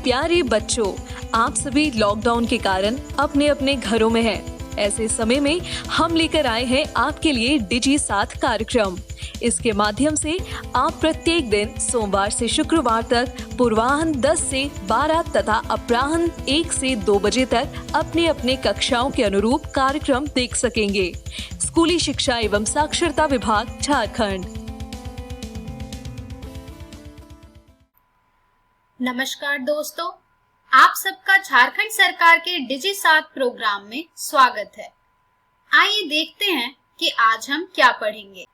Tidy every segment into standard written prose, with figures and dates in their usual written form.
प्यारे बच्चों, आप सभी लॉकडाउन के कारण अपने अपने घरों में हैं। ऐसे समय में हम लेकर आए हैं आपके लिए डिजी साथ कार्यक्रम। इसके माध्यम से आप प्रत्येक दिन सोमवार से शुक्रवार तक पूर्वाह्न 10 से 12 तथा अपराह्न 1 से 2 बजे तक अपने अपने कक्षाओं के अनुरूप कार्यक्रम देख सकेंगे। स्कूली शिक्षा एवं साक्षरता विभाग, झारखंड। नमस्कार दोस्तों, आप सबका झारखंड सरकार के डिजी साथ प्रोग्राम में स्वागत है। आइए देखते हैं कि आज हम क्या पढ़ेंगे।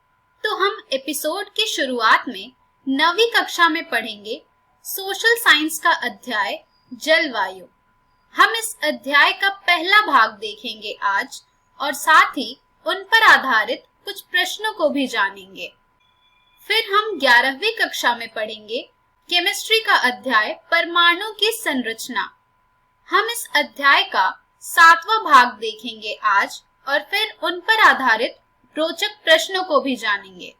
तो हम एपिसोड की शुरुआत में 9वीं कक्षा में पढ़ेंगे सोशल साइंस का अध्याय जलवायु। हम इस अध्याय का पहला भाग देखेंगे आज और साथ ही उन पर आधारित कुछ प्रश्नों को भी जानेंगे। फिर हम 11वीं कक्षा में पढ़ेंगे केमिस्ट्री का अध्याय परमाणु की संरचना। हम इस अध्याय का 7वां भाग देखेंगे आज और फिर उन पर आधारित रोचक प्रश्नों को भी जानेंगे।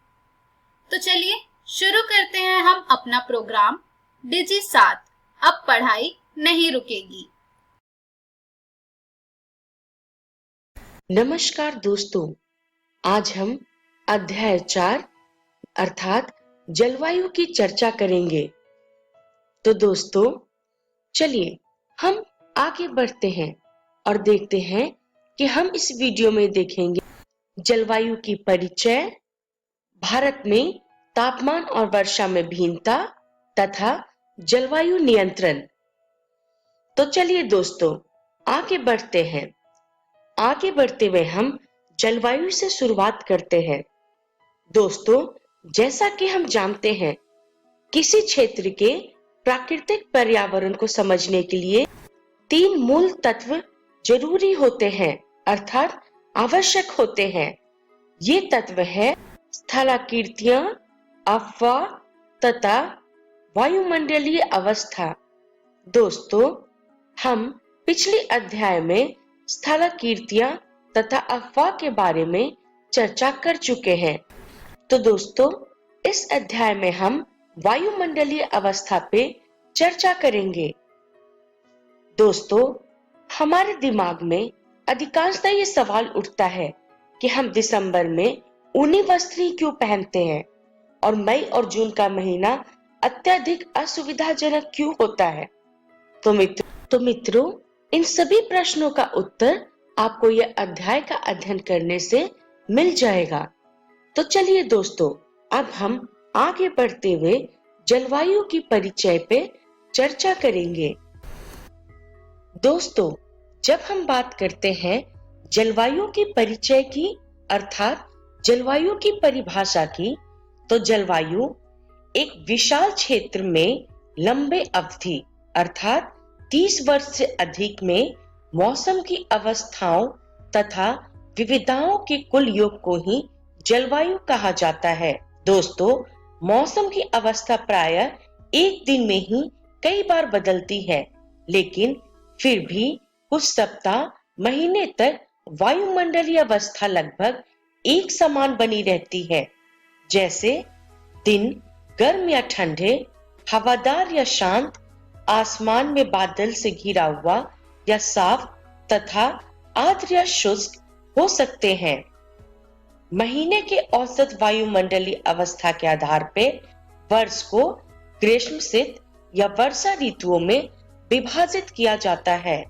तो चलिए शुरू करते हैं हम अपना प्रोग्राम डिजी साथ। अब पढ़ाई नहीं रुकेगी। नमस्कार दोस्तों, आज हम अध्याय 4 अर्थात जलवायु की चर्चा करेंगे। तो दोस्तों चलिए हम आगे बढ़ते हैं और देखते हैं कि हम इस वीडियो में देखेंगे जलवायु की परिचय, भारत में तापमान और वर्षा में भिन्नता तथा जलवायु नियंत्रण। तो चलिए दोस्तों आगे बढ़ते हैं। आगे बढ़ते हुए हम जलवायु से शुरुआत करते हैं। दोस्तों, जैसा कि हम जानते हैं, किसी क्षेत्र के प्राकृतिक पर्यावरण को समझने के लिए 3 मूल तत्व जरूरी होते हैं अर्थात आवश्यक होते हैं। ये तत्व है स्थलाकृतियां, अफवाह तथा वायुमंडलीय अवस्था। दोस्तों, हम पिछले अध्याय में स्थलाकृतियां तथा अफवाह के बारे में चर्चा कर चुके हैं। तो दोस्तों इस अध्याय में हम वायुमंडलीय अवस्था पे चर्चा करेंगे। दोस्तों, हमारे दिमाग में अधिकांशतः ये सवाल उठता है कि हम दिसंबर में ऊनी वस्त्र ही क्यों पहनते हैं और मई और जून का महीना अत्यधिक असुविधाजनक क्यों होता है। तो मित्रों इन सभी प्रश्नों का उत्तर आपको यह अध्याय का अध्ययन करने से मिल जाएगा। तो चलिए दोस्तों अब हम आगे बढ़ते हुए जलवायु की परिचय पे चर्चा करेंगे। दोस्तों, जब हम बात करते हैं जलवायु की परिचय की अर्थात जलवायु की परिभाषा की, तो जलवायु एक विशाल क्षेत्र में लंबे अवधि अर्थात 30 वर्ष से अधिक में मौसम की अवस्थाओं तथा विविधताओं के कुल योग को ही जलवायु कहा जाता है। दोस्तों, मौसम की अवस्था प्रायः एक दिन में ही कई बार बदलती है, लेकिन फिर भी कुछ सप्ताह महीने तक वायुमंडलीय अवस्था लगभग एक समान बनी रहती है। जैसे दिन गर्म या ठंडे, हवादार या शांत, आसमान में बादल से घिरा हुआ या साफ तथा आर्द्र या शुष्क हो सकते हैं। महीने के औसत वायुमंडलीय अवस्था के आधार पर वर्ष को ग्रीष्म, शीत या वर्षा ऋतुओं में विभाजित किया जाता है।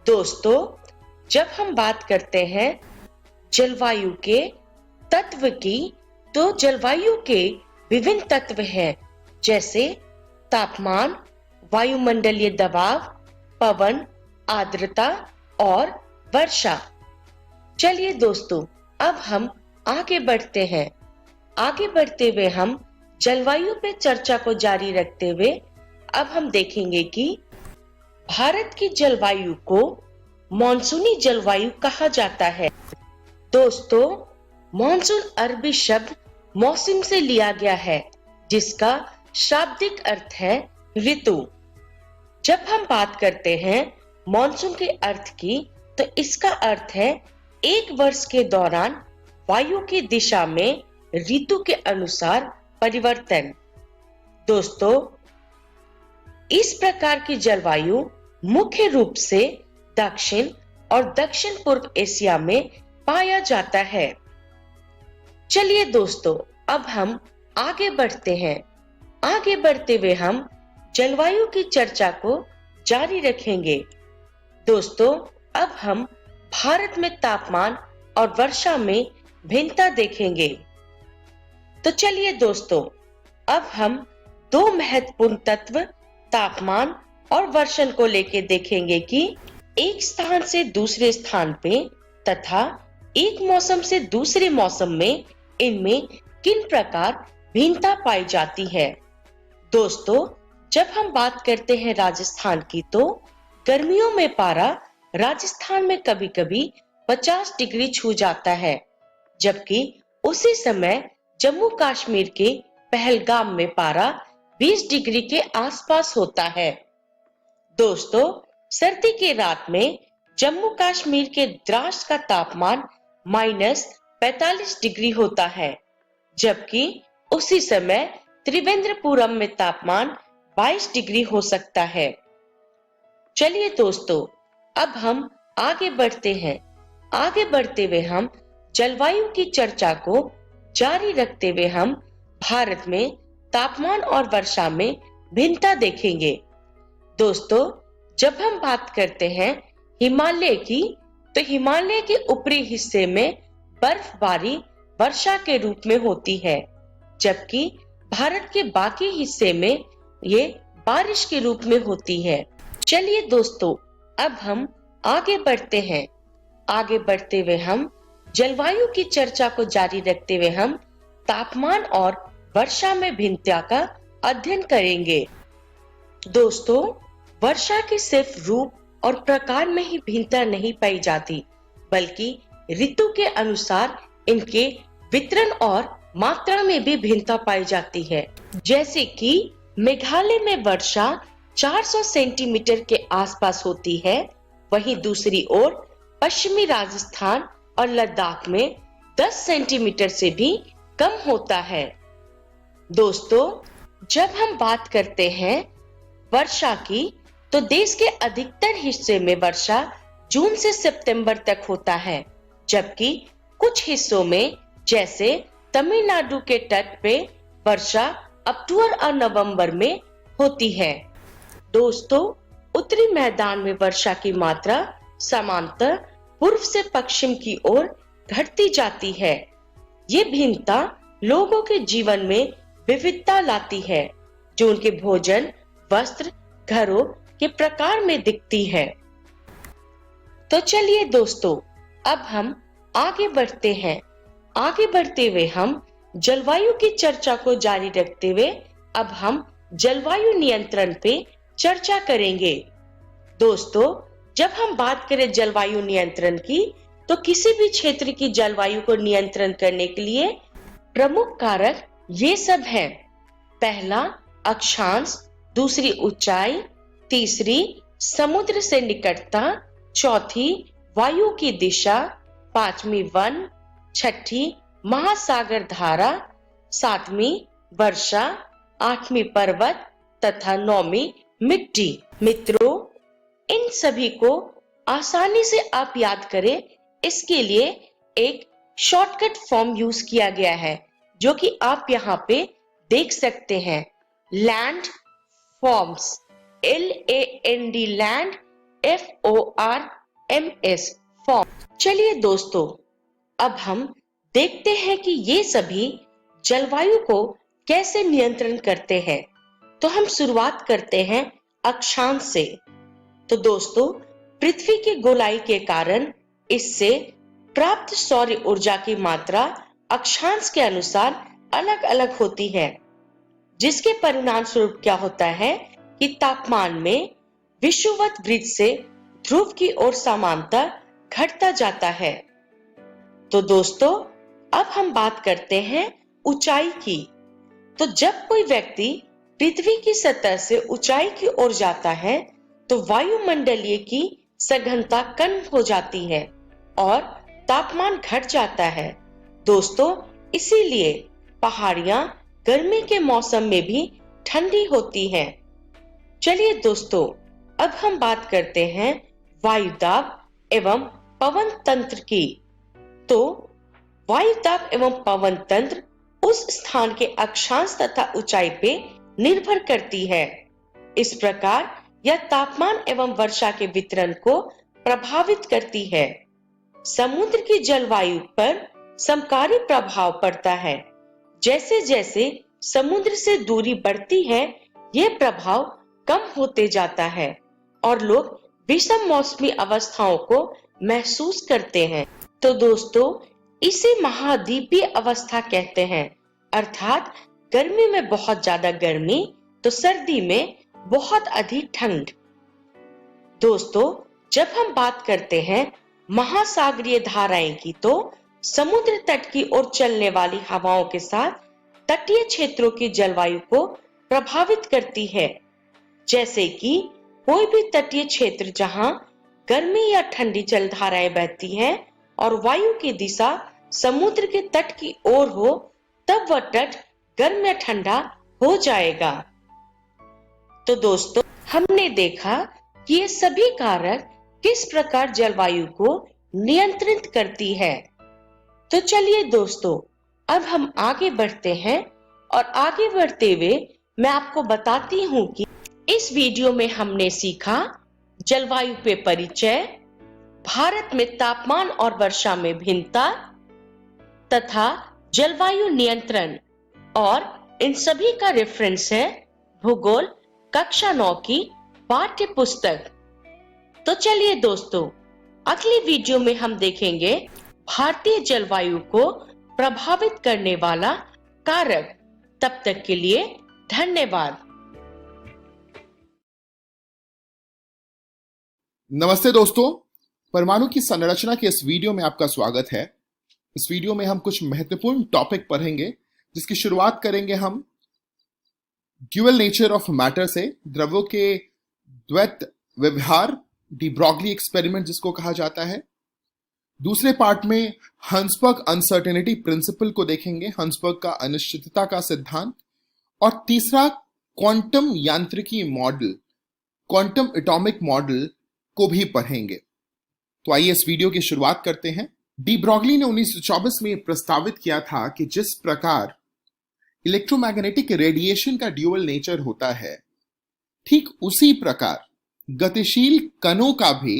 दोस्तों, जब हम बात करते हैं जलवायु के तत्व की, तो जलवायु के विभिन्न तत्व हैं जैसे तापमान, वायुमंडलीय दबाव, पवन, आर्द्रता और वर्षा। चलिए दोस्तों अब हम आगे बढ़ते हैं। आगे बढ़ते हुए हम जलवायु पे चर्चा को जारी रखते हुए अब हम देखेंगे कि भारत की जलवायु को मॉनसूनी जलवायु कहा जाता है। दोस्तों, मॉनसून अरबी शब्द मौसम से लिया गया है जिसका शाब्दिक अर्थ है ऋतु। जब हम बात करते हैं मॉनसून के अर्थ की, तो इसका अर्थ है एक वर्ष के दौरान वायु की दिशा में ऋतु के अनुसार परिवर्तन। दोस्तों, इस प्रकार की जलवायु मुख्य रूप से दक्षिण और दक्षिण पूर्व एशिया में पाया जाता है। चलिए दोस्तों, अब हम आगे बढ़ते हैं। आगे बढ़ते हुए हम जलवायु की चर्चा को जारी रखेंगे। दोस्तों, अब हम भारत में तापमान और वर्षा में भिन्नता देखेंगे। तो चलिए दोस्तों, अब हम दो महत्वपूर्ण तत्व तापमान और वर्षण को लेकर देखेंगे कि एक स्थान से दूसरे स्थान पे तथा एक मौसम से दूसरे मौसम में इनमें किन प्रकार भिन्नता पाई जाती है। दोस्तों, जब हम बात करते हैं राजस्थान की, तो गर्मियों में पारा राजस्थान में कभी-कभी 50 डिग्री छू जाता है, जबकि उसी समय जम्मू कश्मीर के पहलगाम में पारा 20 डिग्री के आसपास होता है। दोस्तों, सर्दी की रात में जम्मू कश्मीर के द्रास का तापमान -45 डिग्री होता है, जबकि उसी समय त्रिवेंद्रपुरम में तापमान 22 डिग्री हो सकता है। चलिए दोस्तों, अब हम आगे बढ़ते हैं। आगे बढ़ते हुए हम जलवायु की चर्चा को जारी रखते हुए हम भारत में तापमान और वर्षा में भिन्नता देखेंगे। दोस्तों, जब हम बात करते हैं हिमालय की, तो हिमालय के ऊपरी हिस्से में बर्फबारी वर्षा के रूप में होती है, जबकि भारत के बाकी हिस्से में ये बारिश के रूप में होती है। चलिए दोस्तों, अब हम आगे बढ़ते हैं। आगे बढ़ते हुए हम जलवायु की चर्चा को जारी रखते हुए हम तापमान और वर्षा में भिन्नता का अध्ययन करेंगे। दोस्तों, वर्षा की सिर्फ रूप और प्रकार में ही भिन्नता नहीं पाई जाती, बल्कि ऋतु के अनुसार इनके वितरण और मात्रा में भी भिन्नता पाई जाती है। जैसे कि मेघालय में वर्षा 400 सेंटीमीटर के आसपास होती है, वहीं दूसरी ओर पश्चिमी राजस्थान और लद्दाख में 10 सेंटीमीटर से भी कम होता है। दोस्तों, जब हम बात करते हैं वर्षा की, तो देश के अधिकतर हिस्से में वर्षा जून से सितंबर तक होता है, जबकि कुछ हिस्सों में जैसे तमिलनाडु के तट पे वर्षा अक्टूबर और नवंबर में होती है। दोस्तों, उत्तरी मैदान में वर्षा की मात्रा समांतर पूर्व से पश्चिम की ओर घटती जाती है। ये भिन्नता लोगों के जीवन में विविधता लाती है, जो उनके भोजन, वस्त्र, घरों के प्रकार में दिखती है। तो चलिए दोस्तों, अब हम आगे बढ़ते हैं। आगे बढ़ते हुए हम जलवायु की चर्चा को जारी रखते हुए अब हम जलवायु नियंत्रण पे चर्चा करेंगे। दोस्तों, जब हम बात करें जलवायु नियंत्रण की, तो किसी भी क्षेत्र की जलवायु को नियंत्रण करने के लिए प्रमुख कारक ये सब हैं। पहला, अक्षांश, दूसरी ऊंचाई, तीसरी समुद्र से निकटता, चौथी वायु की दिशा, पांचवी वन, छठी महासागर धारा, सातवीं वर्षा, आठवीं पर्वत तथा नौवीं मिट्टी। मित्रों, इन सभी को आसानी से आप याद करें, इसके लिए एक शॉर्टकट फॉर्म यूज किया गया है, जो कि आप यहाँ पे देख सकते हैं। Land forms, LAND, land, FORMS, form. चलिए दोस्तों, अब हम देखते हैं कि ये सभी जलवायु को कैसे नियंत्रण करते हैं। तो हम शुरुआत करते हैं अक्षांश से। तो दोस्तों, पृथ्वी की गोलाई के कारण इससे प्राप्त सौर ऊर्जा की मात्रा अक्षांश के अनुसार अलग अलग होती है, जिसके परिणाम स्वरूप क्या होता है कि तापमान में विषुवत वृत्त से ध्रुव की ओर समांतर घटता जाता है। तो दोस्तों, अब हम बात करते हैं ऊंचाई की। तो जब कोई व्यक्ति पृथ्वी की सतह से ऊंचाई की ओर जाता है, तो वायुमंडलीय की सघनता कम हो जाती है और तापमान घट जाता है। दोस्तों, इसीलिए पहाड़ियां गर्मी के मौसम में भी ठंडी होती हैं। चलिए दोस्तों, अब हम बात करते हैं वायु दाब एवं पवन तंत्र की। तो वायु दाब एवं पवन तंत्र उस स्थान के अक्षांश तथा ऊंचाई पे निर्भर करती है। इस प्रकार यह तापमान एवं वर्षा के वितरण को प्रभावित करती है। समुद्र की जलवायु पर समकारी प्रभाव पड़ता है। जैसे जैसे समुद्र से दूरी बढ़ती है, यह प्रभाव कम होते जाता है और लोग विषम मौसमी अवस्थाओं को महसूस करते हैं। तो दोस्तों, इसे महाद्वीपीय अवस्था कहते हैं, अर्थात गर्मी में बहुत ज्यादा गर्मी तो सर्दी में बहुत अधिक ठंड। दोस्तों, जब हम बात करते हैं महासागरीय धाराएं की, तो समुद्र तट की ओर चलने वाली हवाओं के साथ तटीय क्षेत्रों की जलवायु को प्रभावित करती है। जैसे कि कोई भी तटीय क्षेत्र जहां गर्मी या ठंडी जलधाराएं बहती हैं और वायु की दिशा समुद्र के तट की ओर हो, तब वह तट गर्म या ठंडा हो जाएगा। तो दोस्तों, हमने देखा कि ये सभी कारक किस प्रकार जलवायु को नियंत्रित करती है। तो चलिए दोस्तों, अब हम आगे बढ़ते हैं और आगे बढ़ते हुए मैं आपको बताती हूँ कि इस वीडियो में हमने सीखा जलवायु पे परिचय, भारत में तापमान और वर्षा में भिन्नता तथा जलवायु नियंत्रण, और इन सभी का रेफरेंस है भूगोल कक्षा 9 की पाठ्य पुस्तक। तो चलिए दोस्तों, अगली वीडियो में हम देखेंगे भारतीय जलवायु को प्रभावित करने वाला कारक। तब तक के लिए धन्यवाद। नमस्ते दोस्तों, परमाणु की संरचना के इस वीडियो में आपका स्वागत है। इस वीडियो में हम कुछ महत्वपूर्ण टॉपिक पढ़ेंगे, जिसकी शुरुआत करेंगे हम ड्यूअल नेचर ऑफ मैटर से, द्रव्यों के द्वैत व्यवहार, डी ब्रॉगली एक्सपेरिमेंट जिसको कहा जाता है। दूसरे पार्ट में हंसबर्ग अनसर्टेनिटी प्रिंसिपल को देखेंगे, हंसबर्ग का अनिश्चितता का सिद्धांत। और तीसरा क्वांटम यांत्रिकी मॉडल, क्वांटम एटॉमिक मॉडल को भी पढ़ेंगे। तो आइए इस वीडियो की शुरुआत करते हैं। डी ब्रॉगली ने 1924 में प्रस्तावित किया था कि जिस प्रकार इलेक्ट्रोमैग्नेटिक रेडिएशन का ड्यूअल नेचर होता है, ठीक उसी प्रकार गतिशील कणों का भी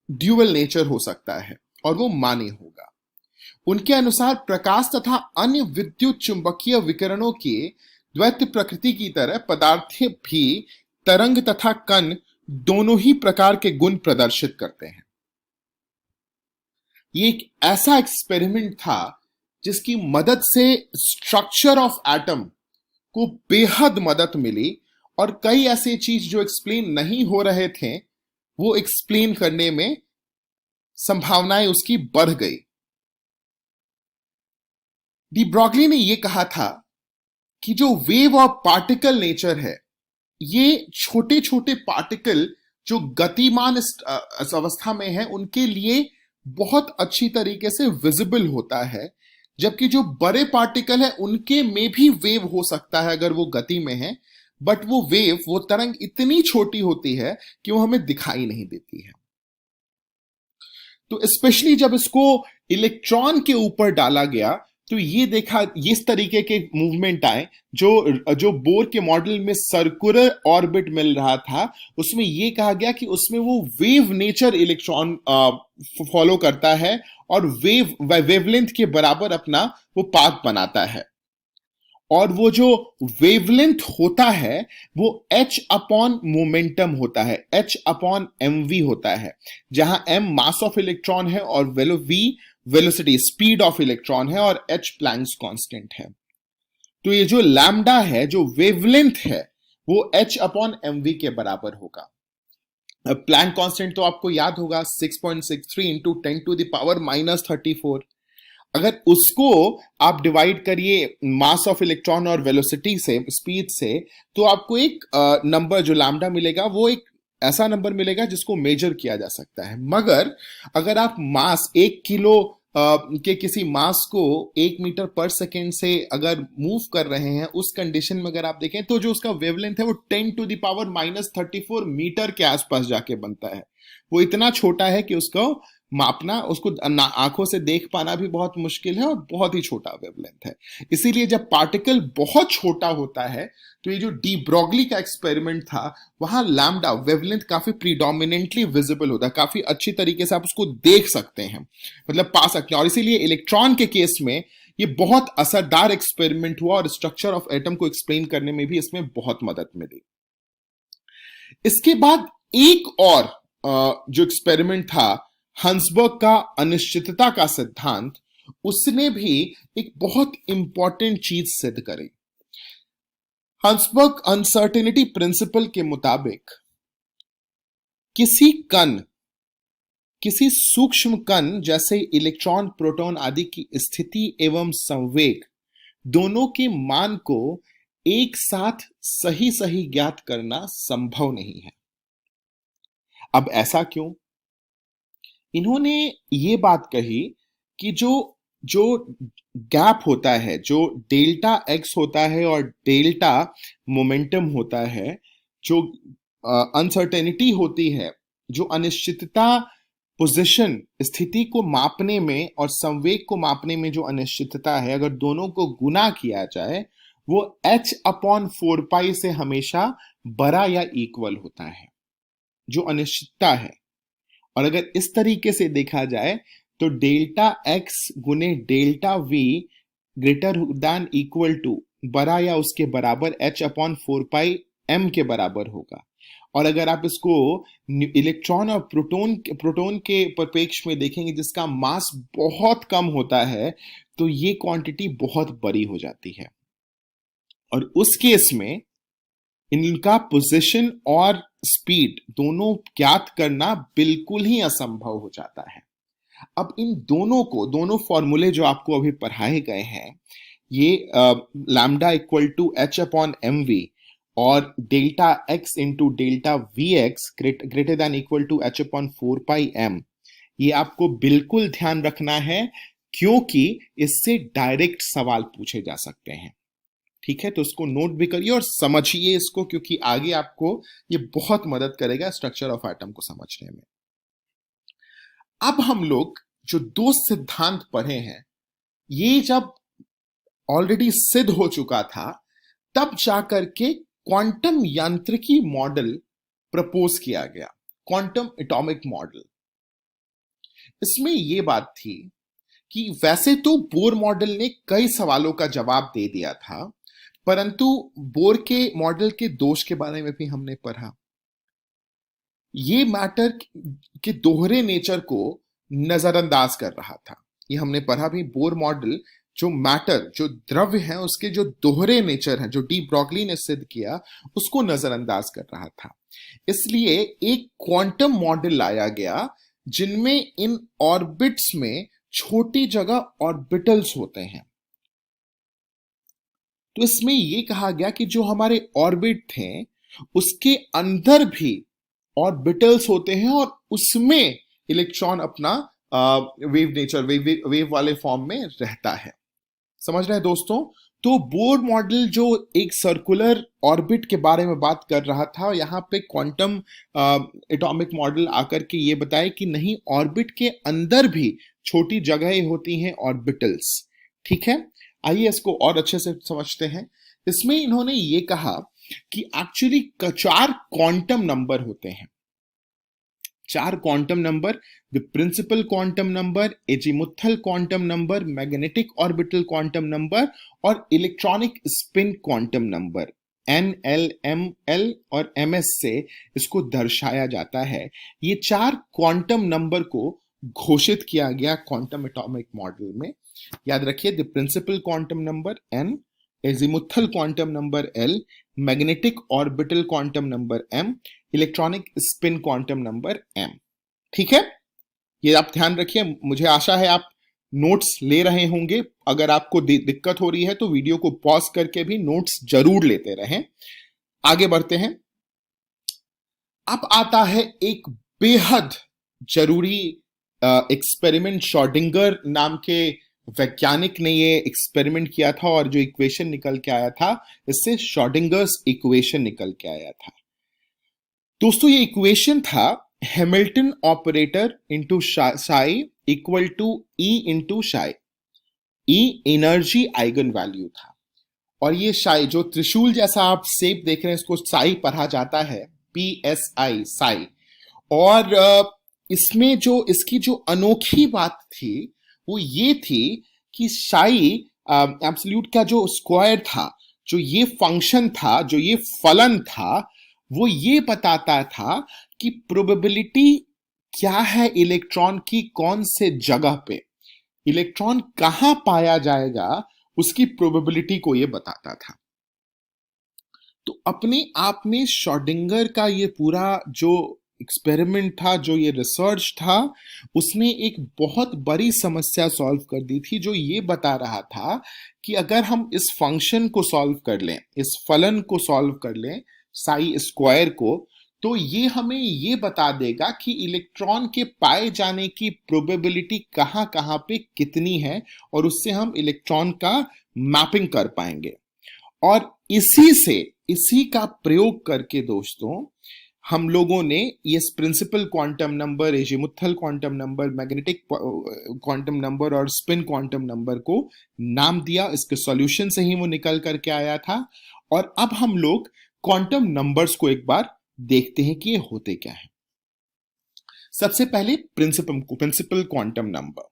ड्यूअल नेचर हो सकता है और वो मान्य होगा। उनके अनुसार प्रकाश तथा अन्य विद्युत चुंबकीय विकिरणों की द्वैत प्रकृति की तरह पदार्थ भी तरंग तथा कण दोनों ही प्रकार के गुण प्रदर्शित करते हैं। ये एक ऐसा एक्सपेरिमेंट था जिसकी मदद से स्ट्रक्चर ऑफ एटम को बेहद मदद मिली और कई ऐसे चीज जो एक्सप्लेन नहीं हो रहे थे, वो एक्सप्लेन करने में संभावनाएं उसकी बढ़ गई। डी ब्रॉगली ने यह कहा था कि जो वेव और पार्टिकल नेचर है, ये छोटे छोटे पार्टिकल जो गतिमान इस अवस्था में है, उनके लिए बहुत अच्छी तरीके से विजिबल होता है, जबकि जो बड़े पार्टिकल है उनके में भी वेव हो सकता है अगर वो गति में है, बट वो वेव, वो तरंग इतनी छोटी होती है कि वो हमें दिखाई नहीं देती है। तो स्पेशली जब इसको इलेक्ट्रॉन के ऊपर डाला गया, तो ये देखा, इस तरीके के मूवमेंट आए जो बोर के मॉडल में सर्कुलर ऑर्बिट मिल रहा था, उसमें ये कहा गया कि उसमें वो वेव नेचर इलेक्ट्रॉन फॉलो करता है और वेवलेंथ के बराबर अपना वो पाथ बनाता है। और वो जो वेवलेंथ होता है वो h अपॉन मोमेंटम होता है, h अपॉन mv होता है, जहां m मास ऑफ इलेक्ट्रॉन है और v velocity speed of electron है और h प्लैंक्स कांस्टेंट है। तो ये जो लैम्डा है, जो वेवलेंथ है, वो h अपॉन mv के बराबर होगा। प्लैंक कांस्टेंट तो आपको याद होगा 6.63 इंटू 10 टू द पावर -34। अगर उसको आप डिवाइड करिए मास ऑफ इलेक्ट्रॉन और वेलोसिटी से, स्पीड से, तो आपको एक नंबर जो लैम्डा मिलेगा, वो एक ऐसा नंबर मिलेगा जिसको मेजर किया जा सकता है। मगर अगर आप मास 1 किलो के किसी मास को 1 मीटर पर सेकेंड से अगर मूव कर रहे हैं, उस कंडीशन में अगर आप देखें तो जो उसका वेवलेंथ है वो 10⁻⁻34 मीटर के आसपास जाके बनता है। वो इतना छोटा है कि उसको मापना, उसको आंखों से देख पाना भी बहुत मुश्किल है और बहुत ही छोटा वेवलेंथ है। इसीलिए जब पार्टिकल बहुत छोटा होता है तो ये जो डी ब्रॉगली का एक्सपेरिमेंट था, वहां लैम्डा वेवलेंथ काफी प्रीडोमिनेंटली विजिबल होता है, काफी अच्छी तरीके से आप उसको देख सकते हैं, मतलब पा सकते हैं। और इसीलिए इलेक्ट्रॉन के केस में ये बहुत असरदार एक्सपेरिमेंट हुआ और स्ट्रक्चर ऑफ एटम को एक्सप्लेन करने में भी इसमें बहुत मदद मिली। इसके बाद एक और जो एक्सपेरिमेंट था, हंसबर्ग का अनिश्चितता का सिद्धांत, उसने भी एक बहुत इंपॉर्टेंट चीज सिद्ध करी। हंसबर्ग अनसर्टेनिटी प्रिंसिपल के मुताबिक किसी सूक्ष्म कण जैसे इलेक्ट्रॉन, प्रोटॉन आदि की स्थिति एवं संवेग दोनों के मान को एक साथ सही सही ज्ञात करना संभव नहीं है। अब ऐसा क्यों? इन्होंने ये बात कही कि जो गैप होता है, जो डेल्टा एक्स होता है और डेल्टा मोमेंटम होता है, जो अनसर्टेनिटी होती है, जो अनिश्चितता पोजीशन स्थिति को मापने में और संवेग को मापने में जो अनिश्चितता है, अगर दोनों को गुना किया जाए वो h/4π से हमेशा बड़ा या इक्वल होता है, जो अनिश्चितता है। और अगर इस तरीके से देखा जाए तो डेल्टा x गुने delta v greater than equal to, बड़ा या उसके बराबर h/4π m के बराबर होगा। और अगर आप इसको इलेक्ट्रॉन और प्रोटॉन के परिप्रेक्ष्य में देखेंगे जिसका मास बहुत कम होता है, तो ये क्वांटिटी बहुत बड़ी हो जाती है और उस केस में इनका पोजीशन और स्पीड दोनों ज्ञात करना बिल्कुल ही असंभव हो जाता है। अब इन दोनों फॉर्मूले जो आपको अभी पढ़ाए गए हैं, ये लैम्डा इक्वल टू h/mv और delta x into delta vx greater than equal to h/4πm, ये आपको बिल्कुल ध्यान रखना है क्योंकि इससे डायरेक्ट सवाल पूछे जा सकते हैं। ठीक है, तो इसको नोट भी करिए और समझिए इसको, क्योंकि आगे आपको ये बहुत मदद करेगा स्ट्रक्चर ऑफ एटम को समझने में। अब हम लोग जो दो सिद्धांत पढ़े हैं, ये जब ऑलरेडी सिद्ध हो चुका था, तब जाकर के क्वांटम यांत्रिकी मॉडल प्रपोज किया गया, क्वांटम एटॉमिक मॉडल। इसमें यह बात थी कि वैसे तो बोर मॉडल ने कई सवालों का जवाब दे दिया था, परंतु बोर के मॉडल के दोष के बारे में भी हमने पढ़ा। ये मैटर के दोहरे नेचर को नजरअंदाज कर रहा था, ये हमने पढ़ा भी। बोर मॉडल जो मैटर, जो द्रव्य है, उसके जो दोहरे नेचर है, जो डी ब्रॉगली ने सिद्ध किया, उसको नजरअंदाज कर रहा था। इसलिए एक क्वांटम मॉडल लाया गया जिनमें इन ऑर्बिट्स में छोटी जगह ऑर्बिटल्स होते हैं। तो इसमें यह कहा गया कि जो हमारे ऑर्बिट थे उसके अंदर भी ऑर्बिटल्स होते हैं और उसमें इलेक्ट्रॉन अपना वेव नेचर, वेव वाले फॉर्म में रहता है। समझ रहे हैं दोस्तों? तो बोर मॉडल जो एक सर्कुलर ऑर्बिट के बारे में बात कर रहा था, यहाँ पे क्वांटम एटॉमिक मॉडल आकर के ये बताए कि नहीं, ऑर्बिट के अंदर भी छोटी जगहें होती हैं, ऑर्बिटल्स। ठीक है, आइए इसको और अच्छे से समझते हैं। इसमें इन्होंने ये कहा कि एक्चुअली 4 क्वांटम नंबर होते हैं, 4 quantum number: the principal quantum number, azimuthal quantum number, magnetic orbital quantum number और electronic spin quantum number. N, L, M, L और MS से इसको दर्शाया जाता है। ये 4 क्वांटम नंबर को घोषित किया गया क्वांटम एटॉमिक मॉडल में। याद रखिए, the principal quantum number N, azimuthal quantum number L, magnetic orbital quantum number M, electronic spin quantum number M। ठीक है, ये आप ध्यान रखिए। मुझे आशा है आप नोट्स ले रहे होंगे। अगर आपको दिक्कत हो रही है तो वीडियो को पॉज करके भी नोट्स जरूर लेते रहें। आगे बढ़ते हैं। अब आता है एक बेहद जरूरी एक्सपेरिमेंट शॉर्डिंगर नाम के वैज्ञानिक ने ये एक्सपेरिमेंट किया था और जो इक्वेशन निकल के आया था, इससे शॉर्डिंगर्स इक्वेशन निकल के आया था। दोस्तों, ये इक्वेशन था Hamilton operator into psi equal to E into psi. E energy eigen value था, और ये साई जो त्रिशूल जैसा आप शेप देख रहे हैं, इसको साई पढ़ा जाता है, PSI साई। और इसमें जो इसकी जो अनोखी बात थी वो ये थी कि साई एब्सोल्यूट का जो स्क्वायर था, जो ये फंक्शन था, जो ये फलन था, वो ये बताता था कि प्रोबेबिलिटी क्या है इलेक्ट्रॉन की कौन से जगह पे, इलेक्ट्रॉन कहां पाया जाएगा, उसकी प्रोबेबिलिटी को ये बताता था। तो अपने आप में श्रोडिंगर का ये पूरा जो एक्सपेरिमेंट था, जो ये रिसर्च था, उसने एक बहुत बड़ी समस्या सॉल्व कर दी थी, जो ये बता रहा था कि अगर हम इस फंक्शन को सॉल्व कर लें, इस फलन को सॉल्व कर लें, साई स्क्वायर को, तो ये हमें ये बता देगा कि इलेक्ट्रॉन के पाए जाने की प्रोबेबिलिटी कहाँ कहाँ पे कितनी है, और उससे हम इलेक्ट्रॉन का मैपिंग कर पाएंगे। और इसी का प्रयोग करके दोस्तों हम लोगों ने ये principal quantum number, azimuthal quantum number, magnetic quantum number और स्पिन क्वांटम नंबर को नाम दिया। इसके सॉल्यूशन से ही वो निकल करके आया था। और अब हम लोग क्वांटम नंबर्स को एक बार देखते हैं कि ये होते क्या है। सबसे पहले प्रिंसिपल क्वांटम नंबर।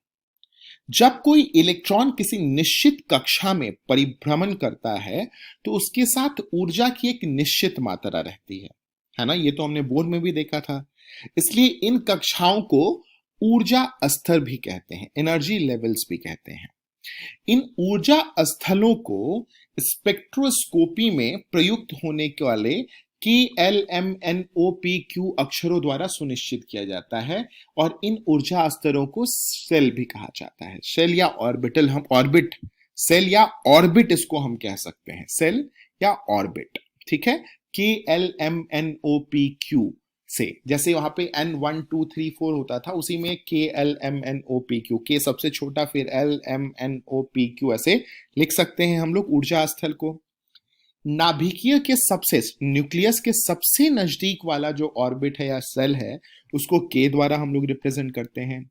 जब कोई इलेक्ट्रॉन किसी निश्चित कक्षा में परिभ्रमण करता है तो उसके साथ ऊर्जा की एक निश्चित मात्रा रहती है ना। ये तो हमने बोर्ड में भी देखा था। इसलिए इन कक्षाओं को ऊर्जा स्तर भी कहते हैं, एनर्जी लेवल्स भी कहते हैं। इन ऊर्जा स्थलों को स्पेक्ट्रोस्कोपी में प्रयुक्त होने वाले KLMNOPQ अक्षरों द्वारा सुनिश्चित किया जाता है, और इन ऊर्जा स्तरों को सेल भी कहा जाता है। सेल या ऑर्बिटल, हम ऑर्बिट, सेल या ऑर्बिट इसको हम कह सकते हैं, सेल या ऑर्बिट, ठीक है। KLMNOPQ से, जैसे वहां पे N 1 2 3 4 होता था, उसी में KLMNOPQ, K सबसे छोटा, फिर LMNOPQ, ऐसे लिख सकते हैं हम लोग ऊर्जा स्थल को। नाभिकीय के सबसे, न्यूक्लियस के सबसे नजदीक वाला जो ऑर्बिट है या सेल है, उसको K द्वारा हम लोग रिप्रेजेंट करते हैं।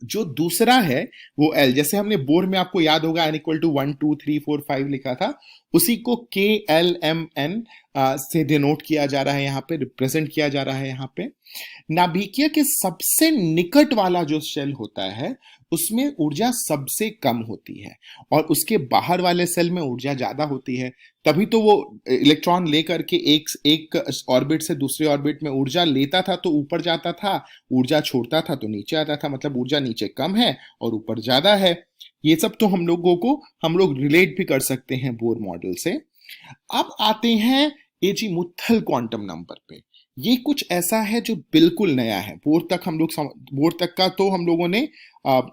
जो दूसरा है वो L, जैसे हमने बोर्ड में आपको याद होगा N = 1 2 3 4 5 लिखा था, उसी को KLMN से डिनोट किया जा रहा है, यहाँ पे रिप्रेजेंट किया जा रहा है। यहाँ पे नाभिकीय के सबसे निकट वाला जो सेल होता है उसमें ऊर्जा सबसे कम होती है, और उसके बाहर वाले सेल में ऊर्जा ज्यादा होती है। तभी तो वो इलेक्ट्रॉन लेकर के एक ऑर्बिट से दूसरे ऑर्बिट में ऊर्जा लेता था तो ऊपर जाता था, ऊर्जा छोड़ता था तो नीचे आता था, मतलब ऊर्जा नीचे कम है और ऊपर ज्यादा है। ये सब तो हम लोग रिलेट भी कर सकते हैं बोर मॉडल से। अब आते हैं एजीमुथल क्वांटम नंबर पे। ये कुछ ऐसा है जो बिल्कुल नया है। बोर्ड तक का तो हम लोगों ने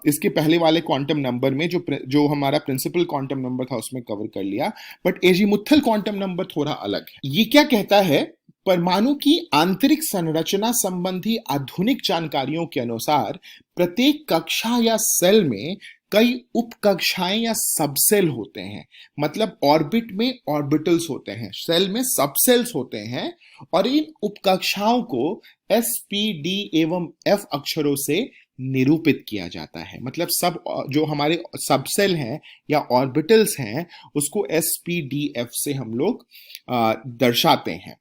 इसके पहले वाले क्वांटम नंबर में जो हमारा प्रिंसिपल क्वांटम नंबर था उसमें कवर कर लिया, बट एजीमुथल क्वांटम नंबर थोड़ा अलग है। ये क्या कहता है? परमाणु की आंतरिक संरचना संबंधी आधुनिक जानकारियों के अनुसार प्रत्येक कक्षा या सेल में कई उपकक्षाएं या सबसेल होते हैं। मतलब ऑर्बिट में ऑर्बिटल्स होते हैं, सेल में सबसेल्स होते हैं, और इन उपकक्षाओं को S, P, D एवं F अक्षरों से निरूपित किया जाता है। मतलब सब जो हमारे सबसेल हैं या ऑर्बिटल्स हैं उसको S, P, D, F से हम लोग दर्शाते हैं।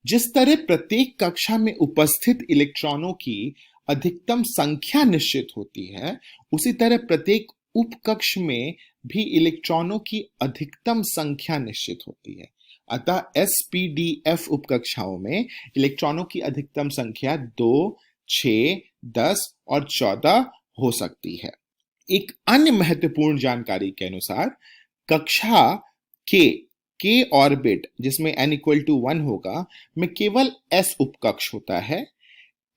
जिस तरह प्रत्येक कक्षा में उपस्थित इलेक्ट्रॉनों की अधिकतम संख्या निश्चित होती है, उसी तरह प्रत्येक उपकक्ष में भी इलेक्ट्रॉनों की अधिकतम संख्या निश्चित होती है। अतः S, P, D, F उपकक्षाओं में इलेक्ट्रॉनों की अधिकतम संख्या 2, 6, 10 और 14 हो सकती है। एक अन्य महत्वपूर्ण जानकारी के अनुसार कक्षा K ऑर्बिट, जिसमें N = 1 होगा, में केवल S उपकक्ष होता है।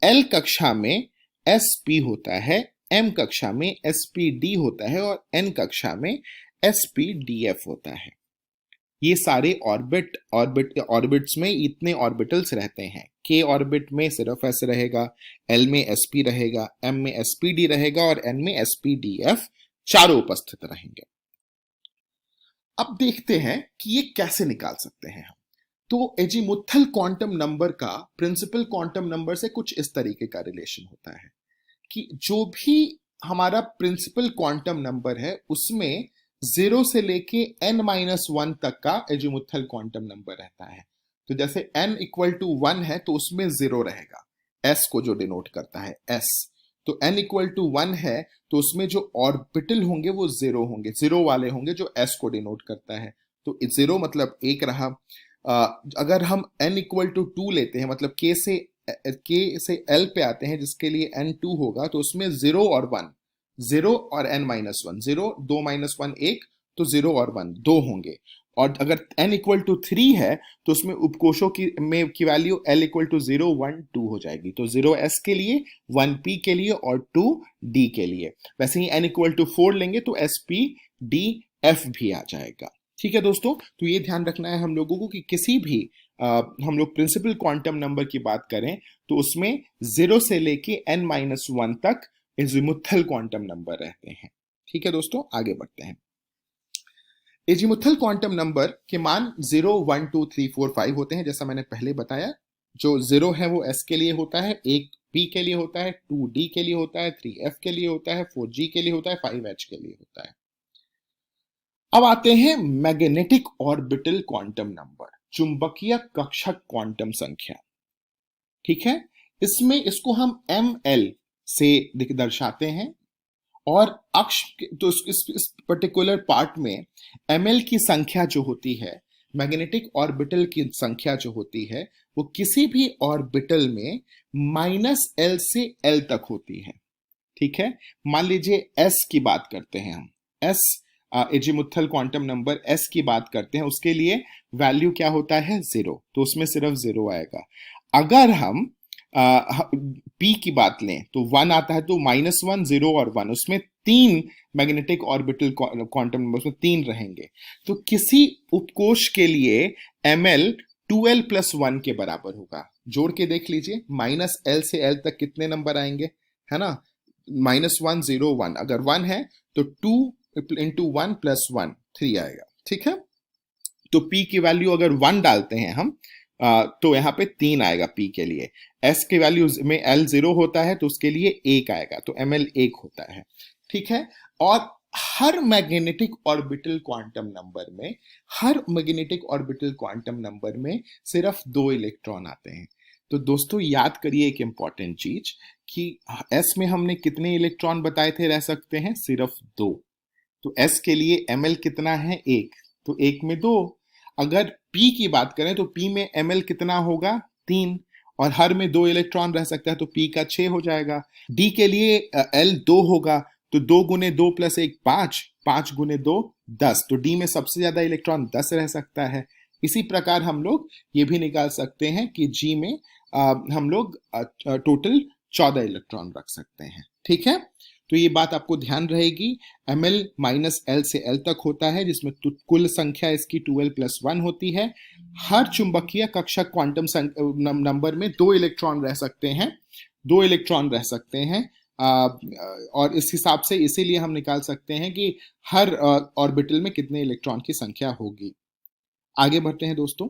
L कक्षा में SP होता है, M कक्षा में SPD होता है और N कक्षा में SPDF होता है। ये सारे ऑर्बिट्स में इतने ऑर्बिटल्स रहते हैं। k ऑर्बिट में सिर्फ s रहेगा, l में sp रहेगा, m में spd रहेगा और n में spdf चारों उपस्थित रहेंगे। अब देखते हैं कि ये कैसे निकाल सकते हैं हम। तो एजीमुथल क्वांटम नंबर का प्रिंसिपल क्वांटम नंबर से कुछ इस तरीके का रिलेशन होता है कि जो भी हमारा प्रिंसिपल क्वांटम नंबर है उसमें 0 से लेके n-1 तक का एजीमुथल क्वांटम नंबर रहता है। तो जैसे n इक्वल टू 1 है तो उसमें 0 रहेगा, s को जो डिनोट करता है s। तो n इक्वल टू 1 है तो उसमें जो ऑर्बिटल होंगे वो 0 होंगे, 0 वाले होंगे जो s को डिनोट करता है। तो 0 मतलब 1 रहा। अगर हम n इक्वल टू 2 लेते हैं, मतलब k से l पे आते हैं जिसके लिए n 2 होगा, तो उसमें 0 और 1, 0 और n-1, 0 2 -1 1, तो 0 और 1 2 होंगे। और अगर n इक्वल टू 3 है तो उसमें उपकोशों की वैल्यू l इक्वल टू 0 1 2 हो जाएगी। तो 0s के लिए, 1p के लिए और 2d के लिए। वैसे ही n इक्वल टू 4 लेंगे तो spdf भी आ जाएगा। ठीक है दोस्तों, तो ये ध्यान रखना है हम लोगों को कि किसी भी हम लोग प्रिंसिपल क्वांटम नंबर की बात करें तो उसमें 0 से लेके n-1 तक एजीमुथल क्वांटम नंबर रहते हैं। ठीक है दोस्तों, आगे बढ़ते हैं। एजीमुथल क्वांटम नंबर के मान 0 1 2 3 4 5 होते हैं, जैसा मैंने पहले बताया। जो 0 है वो s के लिए होता है, 1 p के लिए होता है, 2d के लिए होता है, 3f के लिए होता है, 4g के लिए होता है, 5h के लिए होता है। अब आते हैं मैग्नेटिक ऑर्बिटल क्वांटम नंबर, चुंबकीय कक्षक क्वांटम संख्या। ठीक है, इसमें इसको हम ml से दर्शाते हैं और अक्ष तो इस पर्टिकुलर पार्ट में ml की संख्या जो होती है, मैग्नेटिक ऑर्बिटल की संख्या जो होती है, वो किसी भी ऑर्बिटल में -l से l तक होती है। ठीक है, मान लीजिए s की बात करते हैं हम, s azimuthal quantum number s की बात करते हैं, उसके लिए वैल्यू क्या होता है 0, तो उसमें सिर्फ 0 आएगा। अगर हम p की बात लें तो 1 आता है, तो -1 0 और 1, उसमें 3 मैग्नेटिक ऑर्बिटल क्वांटम नंबर में 3 रहेंगे। तो किसी उपकोश के लिए ml 2l + 1 के बराबर होगा। जोड़ के देख लीजिए, -l से l तक कितने नंबर आएंगे, है ना, -1 0 1, अगर 1 है तो 2 × 1 + 1 3 आएगा। ठीक है, तो p की वैल्यू अगर 1 डालते हैं हम तो यहाँ पे 3 आएगा p के लिए। s के वैल्यू में l 0 होता है तो उसके लिए 1 आएगा, तो ml 1 होता है। ठीक है, और हर मैग्नेटिक ऑर्बिटल क्वांटम नंबर में सिर्फ 2 इलेक्ट्रॉन आते हैं। तो दोस्तों याद करिए एक इंपॉर्टेंट चीज कि s में हमने कितने इलेक्ट्रॉन बताए थे रह सकते हैं, सिर्फ 2। तो s के लिए ml कितना है 1, तो 1 में 2। अगर p की बात करें तो p में ml कितना होगा 3, और हर में 2 इलेक्ट्रॉन रह सकता है तो p का 6 हो जाएगा। d के लिए l 2 होगा, तो 2 × 2 + 1 5, 5 × 2 10, तो d में सबसे ज्यादा इलेक्ट्रॉन 10 रह सकता है। इसी प्रकार हम लोग ये भी निकाल सकते हैं कि g में हम लोग टोटल 14 इलेक्ट्रॉन रख सकते हैं। ठीक है, तो ये बात आपको ध्यान रहेगी। ml -l से l तक होता है, जिसमें कुल संख्या इसकी 2l + 1 होती है। हर चुंबकीय कक्षक क्वांटम नंबर में 2 इलेक्ट्रॉन रह सकते हैं, 2 इलेक्ट्रॉन रह सकते हैं। और इस हिसाब से इसीलिए हम निकाल सकते हैं कि हर ऑर्बिटल में कितने इलेक्ट्रॉन की संख्या होगी। आगे बढ़ते हैं दोस्तों।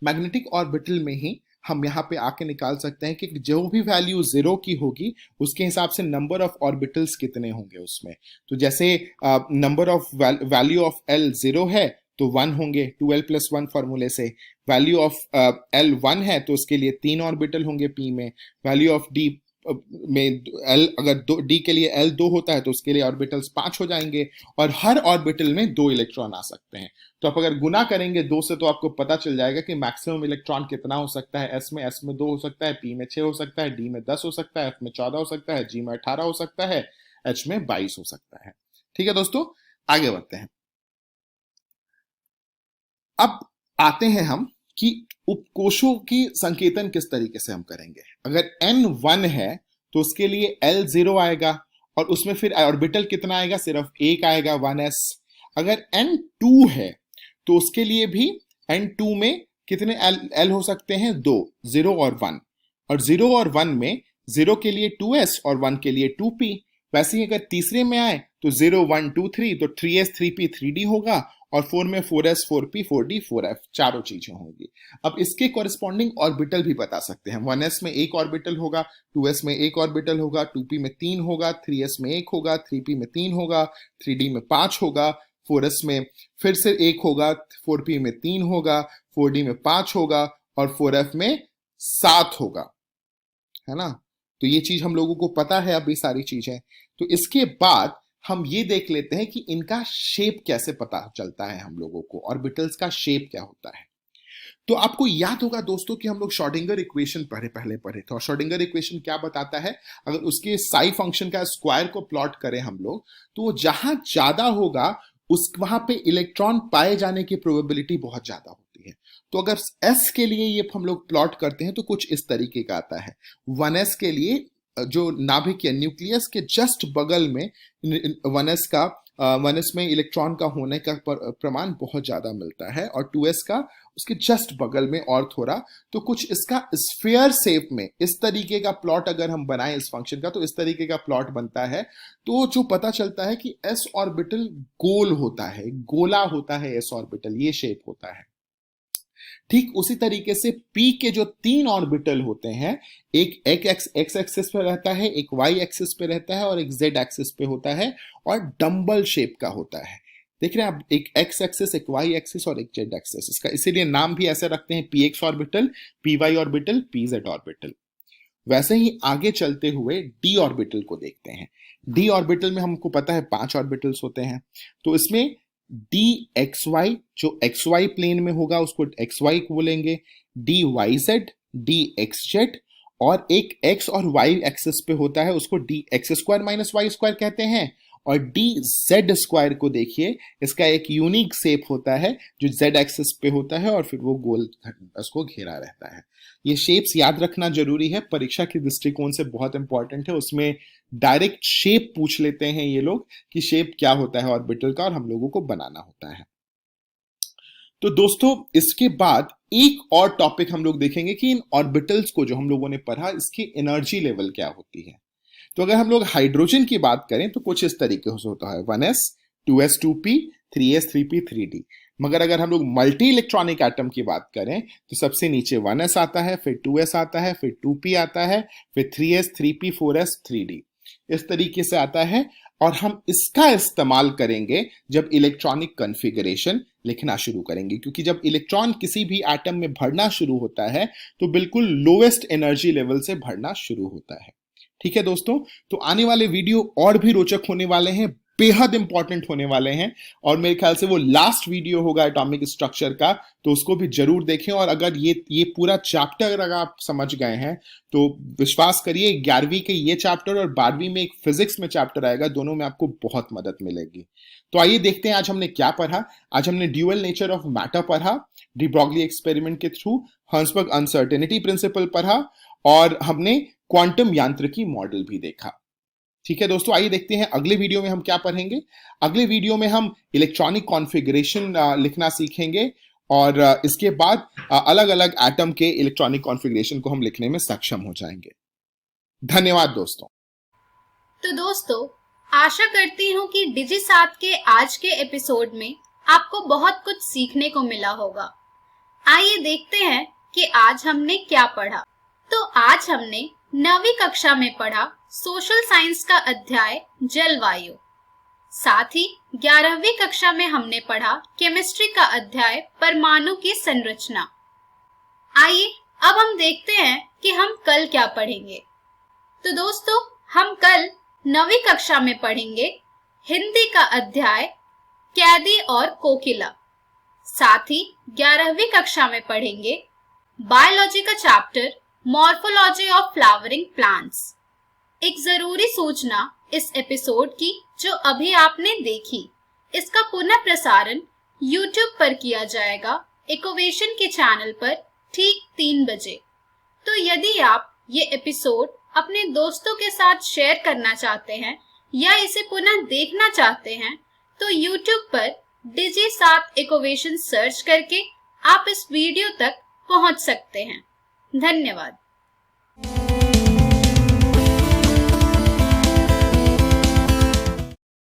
मैग्नेटिक ऑर्बिटल में ही हम यहाँ पे आके निकाल सकते हैं कि जो भी वैल्यू 0 की होगी उसके हिसाब से नंबर ऑफ ऑर्बिटल्स कितने होंगे उसमें। तो जैसे number of value of l 0 है तो 1 होंगे, 2l + 1 फॉर्मूले से। वैल्यू ऑफ l 1 है तो उसके लिए 3 ऑर्बिटल होंगे p में। वैल्यू ऑफ d में l, अगर d के लिए l 2 होता है तो उसके लिए ऑर्बिटल्स 5 हो जाएंगे, और हर ऑर्बिटल में 2 इलेक्ट्रॉन आ सकते हैं। तो आप अगर गुना करेंगे 2 से तो आपको पता चल जाएगा कि मैक्सिमम इलेक्ट्रॉन कितना हो सकता है। s में 2 हो सकता है, p में 6 हो सकता है, d में 10 हो सकता है, f में 14 हो सकता है, g में 18 हो सकता है, h में 22 हो सकता है। ठीक है दोस्तों, आगे बढ़ते हैं। अब आते हैं हम कि उपकोशों की संकेतन किस तरीके से हम करेंगे। अगर n 1 है तो उसके लिए l 0 आएगा, और उसमें फिर ऑर्बिटल कितना आएगा, सिर्फ 1 आएगा 1s। अगर n 2 है तो उसके लिए भी N2 में कितने L हो सकते हैं? 2, 0 और 1। और 0 और 1 में 0 के लिए 2s और 1 के लिए 2p। वैसे ही अगर तीसरे में आए तो 0, 1, 2, 3 तो 3s 3p 3d होगा, और 4 में 4s 4p 4d 4f चारों चीजें होंगी। अब इसके कॉरेस्पॉन्डिंग ऑर्बिटल भी बता सकते हैं। 1s में एक ऑर्बिटल होगा, 2s में एक ऑर्बिटल होगा, 2p में 3 होगा, 3s में 1 होगा, 3p में 3 होगा, 3d में 5 होगा, 4s में फिर से 1 होगा, 4p में 3 होगा, 4d में 5 होगा, और 4f में 7 होगा, है ना। तो ये चीज हम लोगों को पता है अब ये सारी चीजें। तो इसके बाद हम ये देख लेते हैं कि इनका शेप कैसे पता चलता है हम लोगों को, ऑर्बिटल्स का शेप क्या होता है। तो आपको याद होगा दोस्तों कि हम लोग श्रोडिंगर इक्वेशन पहले पढ़े थे, और श्रोडिंगर इक्वेशन क्या बताता है, अगर उसके साई फंक्शन का स्क्वायर को प्लॉट करें हम लोग, तो जहां ज्यादा होगा उस वहां पे इलेक्ट्रॉन पाए जाने की प्रोबेबिलिटी बहुत ज्यादा होती है। तो अगर s के लिए ये हम लोग प्लॉट करते हैं तो कुछ इस तरीके का आता है। 1s के लिए जो नाभिक या न्यूक्लियस के जस्ट बगल में 1s में इलेक्ट्रॉन का होने का प्रमाण बहुत ज्यादा मिलता है, और 2s का उसके जस्ट बगल में और थोड़ा। तो कुछ इसका स्फीयर शेप में इस तरीके का प्लॉट अगर हम बनाएं इस फंक्शन का, तो इस तरीके का प्लॉट बनता है। तो जो पता चलता है कि s ऑर्बिटल गोल होता है, गोला होता है s ऑर्बिटल, ये शेप होता है। ठीक उसी तरीके से p के जो 3 ऑर्बिटल होते हैं, एक x एक्सिस पे रहता है, एक y एक्सिस पे रहता है, और एक z एक्सिस पे होता है, और डंबल शेप का होता है। देख रहे हैं आप, एक x एक्सिस, एक y एक्सिस और एक z एक्सिस। इसका इसीलिए नाम भी ऐसे रखते हैं, px orbital, py orbital, pz orbital. वैसे ही आगे चलते हुए d ऑर्बिटल को देखते हैं। d ऑर्बिटल में हमको पता है 5 ऑर्बिटल्स होते हैं। तो इसमें dxy जो xy प्लेन में होगा उसको xy को बोलेंगे, dyz, dxz, और एक x और y एक्सिस पे होता है उसको dx square minus Y square कहते हैं। और dz स्क्वायर को देखिए, इसका एक यूनिक शेप होता है जो z एक्सिस पे होता है और फिर वो गोल उसको घेरा रहता है। ये शेप्स याद रखना जरूरी है, परीक्षा के दृष्टिकोण से बहुत इंपॉर्टेंट है। उसमें डायरेक्ट शेप पूछ लेते हैं ये लोग कि शेप क्या होता है ऑर्बिटल का, और हम लोगों को बनाना होता है। तो दोस्तों इसके बाद एक और टॉपिक हम लोग देखेंगे कि इन ऑर्बिटल्स को जो हम लोगों ने पढ़ा, इसकी एनर्जी लेवल क्या होती है। तो अगर हम लोग हाइड्रोजन की बात करें तो कुछ इस तरीके से होता है, 1s 2s 2p 3s 3p 3d। मगर अगर हम लोग मल्टी इलेक्ट्रॉनिक एटम की बात करें तो सबसे नीचे 1s आता है, फिर 2s आता है, फिर 2p आता है, फिर 3s 3p 4s 3d, इस तरीके से आता है। और हम इसका इस्तेमाल करेंगे जब इलेक्ट्रॉनिक कॉन्फ़िगरेशन लिखना शुरू करेंगे, क्योंकि जब इलेक्ट्रॉन किसी भी एटम में भरना शुरू होता है तो बिल्कुल लोवेस्ट एनर्जी लेवल से भरना शुरू होता है। ठीक है दोस्तों, तो आने वाले वीडियो और भी रोचक होने वाले हैं, बेहद इंपॉर्टेंट होने वाले हैं, और मेरे ख्याल से वो लास्ट वीडियो होगा एटॉमिक स्ट्रक्चर का, तो उसको भी जरूर देखें। और अगर ये पूरा चैप्टर अगर आप समझ गए हैं तो विश्वास करिए 11वीं के ये चैप्टर और 12वीं में एक फिजिक्स में चैप्टर आएगा, दोनों में आपको बहुत मदद मिलेगी। तो आइए देखते हैं आज हमने क्या पढ़ा। आज हमने ड्यूअल नेचर ऑफ मैटर पढ़ा, डी ब्रॉगली एक्सपेरिमेंट के थ्रू हर्ट्जबर्ग अनसर्टेनिटी प्रिंसिपल पढ़ा, और हमने क्वांटम यांत्रिकी मॉडल भी देखा। ठीक है दोस्तों, आइए देखते हैं अगले वीडियो में हम क्या पढ़ेंगे। अगले वीडियो में हम इलेक्ट्रॉनिक कॉन्फ़िगरेशन लिखना सीखेंगे, और इसके बाद अलग अलग एटम के इलेक्ट्रॉनिक कॉन्फ़िगरेशन को हम लिखने में सक्षम हो जाएंगे। धन्यवाद दोस्तों। तो दोस्तों, आशा करती हूँ कि डिजी7 के आज के एपिसोड में आपको बहुत कुछ सीखने को मिला होगा। आइए देखते हैं कि आज हमने क्या पढ़ा। तो आज हमने 9वीं कक्षा में पढ़ा सोशल साइंस का अध्याय जलवायु। साथ ही 11वीं कक्षा में हमने पढ़ा केमिस्ट्री का अध्याय परमाणु की संरचना। आइए अब हम देखते हैं कि हम कल क्या पढ़ेंगे। तो दोस्तों, हम कल 9वीं कक्षा में पढ़ेंगे हिंदी का अध्याय कैदी और कोकिला। साथ ही 11वीं कक्षा में पढ़ेंगे बायोलॉजी का chapter morphology of flowering plants. एक जरूरी सूचना इस एपिसोड की जो अभी आपने देखी, इसका पुनः प्रसारण YouTube पर किया जाएगा इकोवेशन के चैनल पर ठीक 3 बजे। तो यदि आप ये एपिसोड अपने दोस्तों के साथ शेयर करना चाहते हैं या इसे पुनः देखना चाहते हैं तो YouTube पर DigiSat इक्वेशन सर्च करके आप इस वीडियो तक पहुंच सकते हैं। धन्यवाद।